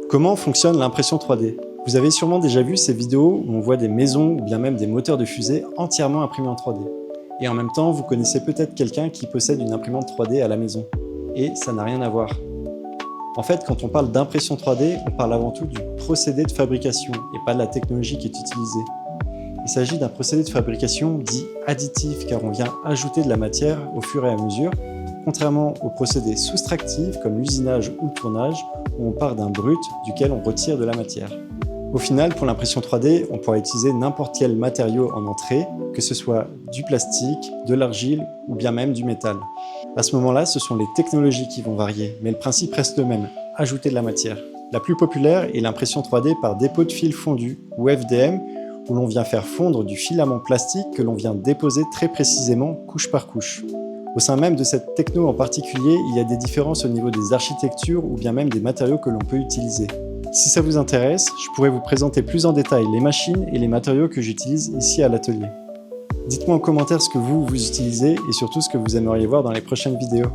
Comment fonctionne l'impression 3D? Vous avez sûrement déjà vu ces vidéos où on voit des maisons ou bien même des moteurs de fusée entièrement imprimés en 3D. Et en même temps, vous connaissez peut-être quelqu'un qui possède une imprimante 3D à la maison. Et ça n'a rien à voir. En fait, quand on parle d'impression 3D, on parle avant tout du procédé de fabrication et pas de la technologie qui est utilisée. Il s'agit d'un procédé de fabrication dit additif car on vient ajouter de la matière au fur et à mesure, contrairement au procédé soustractif comme l'usinage ou le tournage où on part d'un brut duquel on retire de la matière. Au final, pour l'impression 3D, on pourra utiliser n'importe quel matériau en entrée, que ce soit du plastique, de l'argile ou bien même du métal. À ce moment-là, ce sont les technologies qui vont varier, mais le principe reste le même, ajouter de la matière. La plus populaire est l'impression 3D par dépôt de fil fondu, ou FDM, où l'on vient faire fondre du filament plastique que l'on vient déposer très précisément, couche par couche. Au sein même de cette techno en particulier, il y a des différences au niveau des architectures ou bien même des matériaux que l'on peut utiliser. Si ça vous intéresse, je pourrais vous présenter plus en détail les machines et les matériaux que j'utilise ici à l'atelier. Dites-moi en commentaire ce que vous utilisez et surtout ce que vous aimeriez voir dans les prochaines vidéos.